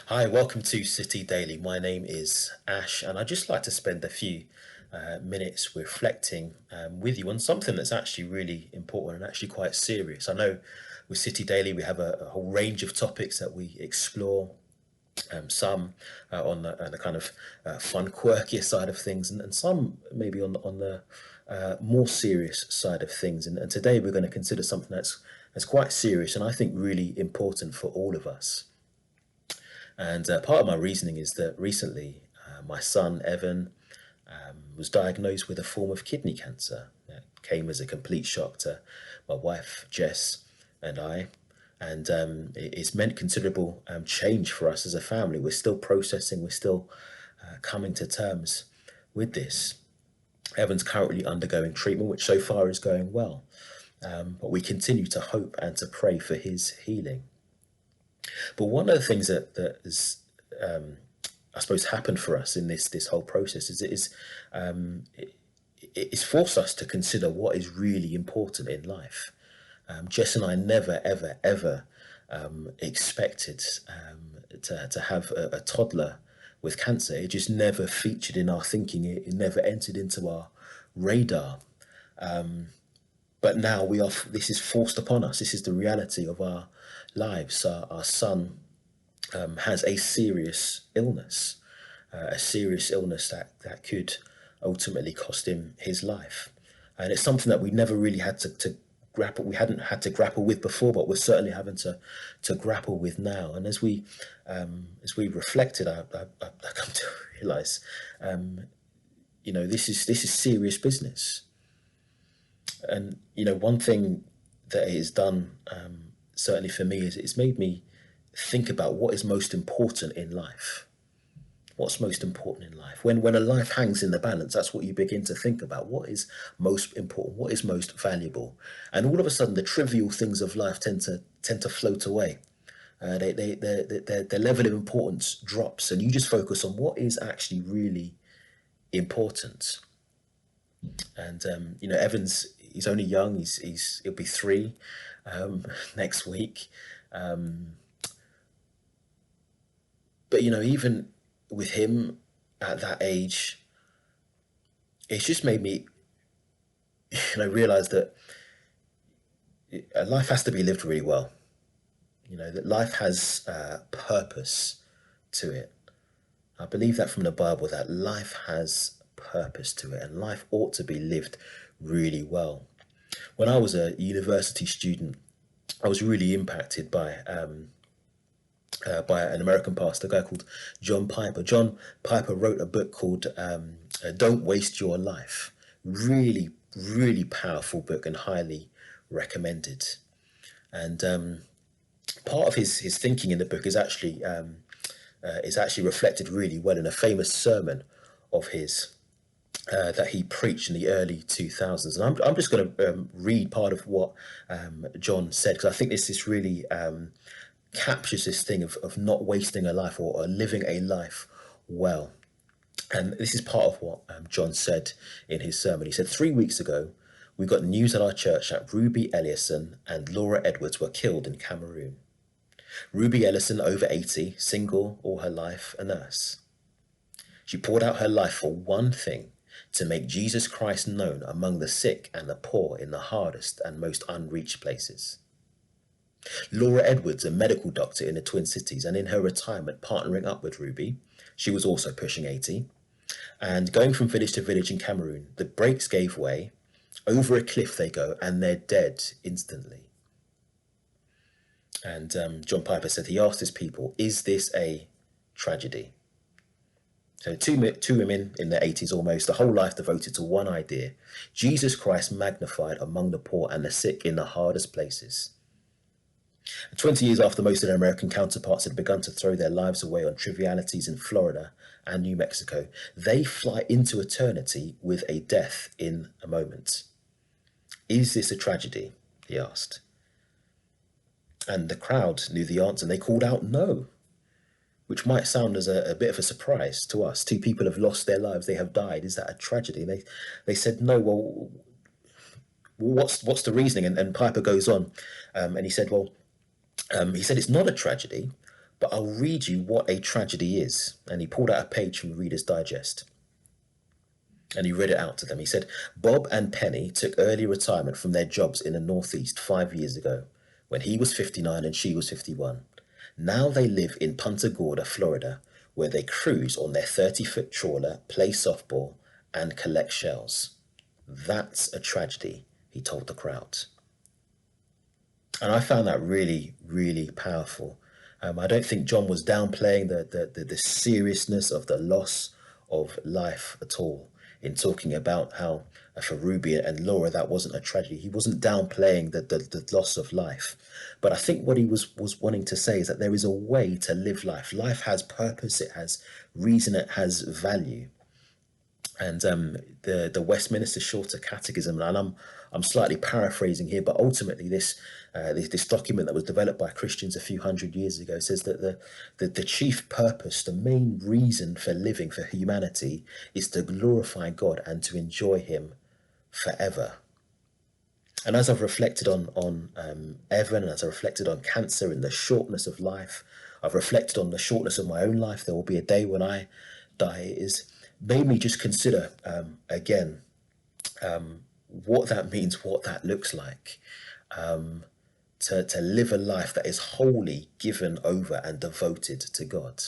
Hi, welcome to City Daily. My name is Ash, and I'd just like to spend a few minutes reflecting with you on something that's actually really important and actually quite serious. I know with City Daily we have a whole range of topics that we explore. Some on the kind of fun, quirkier side of things, and some maybe on the more serious side of things. And today we're going to consider something that's quite serious and I think really important for all of us. And part of my reasoning is that recently my son Evan was diagnosed with a form of kidney cancer. It came as a complete shock to my wife Jess and I, and it's meant considerable change for us as a family. We're still processing, we're still coming to terms with this. Evan's currently undergoing treatment, which so far is going well, but we continue to hope and to pray for his healing. But one of the things that has, I suppose, happened for us in this whole process is it's forced us to consider what is really important in life. Jess and I never, ever, ever expected to have a toddler with cancer. It just never featured in our thinking. It never entered into our radar. But now we are. This is forced upon us. This is the reality of our lives. Our son has a serious illness, that could ultimately cost him his life. And it's something that we never really had to grapple. We hadn't had to grapple with before, but we're certainly having to grapple with now. And as we reflected, I come to realize, this is serious business. And one thing that it has done, certainly for me, is it's made me think about what is most important in life. What's most important in life? When a life hangs in the balance, that's what you begin to think about. What is most important? What is most valuable? And all of a sudden, the trivial things of life tend to float away. Their level of importance drops, and you just focus on what is actually really important. And Evans, he's only young. He'll be 3 next week. But even with him at that age, it's just made me realize that life has to be lived really well. That life has purpose to it. I believe that from the Bible, that life has purpose to it, and life ought to be lived really well. When I was a university student, I was really impacted by an American pastor, a guy called John Piper. John Piper wrote a book called Don't Waste Your Life. Really, really powerful book and highly recommended. And part of his thinking in the book is actually reflected really well in a famous sermon of his that he preached in the early 2000s. And I'm just going to read part of what John said, because I think this really captures this thing of not wasting a life, or living a life well. And this is part of what John said in his sermon. He said, 3 weeks ago, we got news at our church that Ruby Ellison and Laura Edwards were killed in Cameroon. Ruby Ellison, over 80, single all her life, a nurse. She poured out her life for one thing: to make Jesus Christ known among the sick and the poor in the hardest and most unreached places. Laura Edwards, a medical doctor in the Twin Cities, and in her retirement partnering up with Ruby, she was also pushing 80, and going from village to village in Cameroon, the brakes gave way, over a cliff they go, and they're dead instantly. And John Piper said he asked his people, is this a tragedy? So two women in their 80s almost, the whole life devoted to one idea: Jesus Christ magnified among the poor and the sick in the hardest places. 20 years after most of their American counterparts had begun to throw their lives away on trivialities in Florida and New Mexico, they fly into eternity with a death in a moment. Is this a tragedy? He asked. And the crowd knew the answer, and they called out no, which might sound as a bit of a surprise to us. 2 people have lost their lives, they have died. Is that a tragedy? And they said no. Well, what's the reasoning? And Piper goes on, and he said, well, he said it's not a tragedy, But I'll read you what a tragedy is. And he pulled out a page from Reader's Digest and he read it out to them. He said, Bob and Penny took early retirement from their jobs in the Northeast 5 years ago, when he was 59 and she was 51. Now they live in Punta Gorda, Florida, where they cruise on their 30-foot trawler, play softball, and collect shells. That's a tragedy, he told the crowd. And I found that really, really powerful. I don't think John was downplaying the seriousness of the loss of life at all in talking about how for Ruby and Laura that wasn't a tragedy. He wasn't downplaying the loss of life. But I think what he was wanting to say is that there is a way to live life. Life has purpose, it has reason, it has value. And the Westminster Shorter Catechism, and I'm slightly paraphrasing here, but ultimately this document that was developed by Christians a few hundred years ago says that the chief purpose, the main reason for living for humanity, is to glorify God and to enjoy Him forever. And as I've reflected on Evan, and as I reflected on cancer and the shortness of life, I've reflected on the shortness of my own life. There will be a day when I die. It has made me just consider again what that means, what that looks like. To live a life that is wholly given over and devoted to God.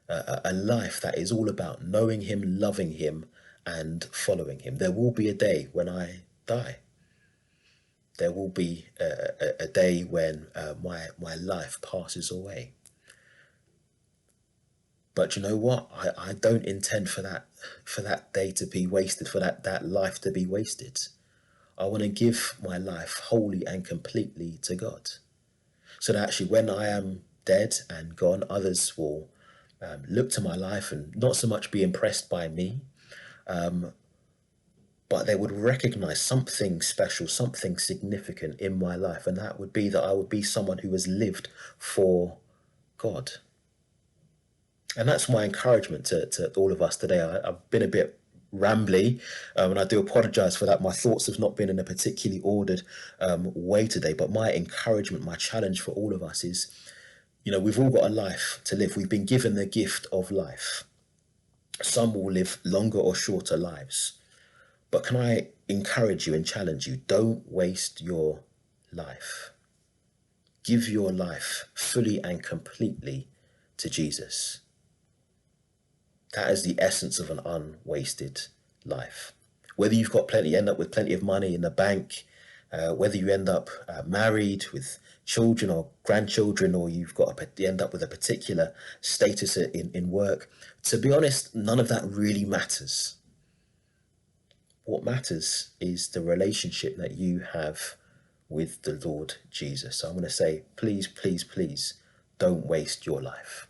A life that is all about knowing Him, loving Him, and following Him. There will be a day when I die. There will be a day when my life passes away. But you know what? I don't intend for that day to be wasted, for that life to be wasted. I want to give my life wholly and completely to God. So that actually when I am dead and gone, others will look to my life and not so much be impressed by me, but they would recognize something special, something significant in my life. And that would be that I would be someone who has lived for God. And that's my encouragement to all of us today. I've been a bit rambly, and I do apologize for that. My thoughts have not been in a particularly ordered way today, but my encouragement, my challenge for all of us is, we've all got a life to live. We've been given the gift of life. Some will live longer or shorter lives. But can I encourage you and challenge you, don't waste your life. Give your life fully and completely to Jesus. That is the essence of an unwasted life. Whether you've got plenty, end up with plenty of money in the bank, whether you end up married with children or grandchildren, or you end up with a particular status in work, to be honest, none of that really matters. What matters is the relationship that you have with the Lord Jesus. So I'm going to say, please, please, please, don't waste your life.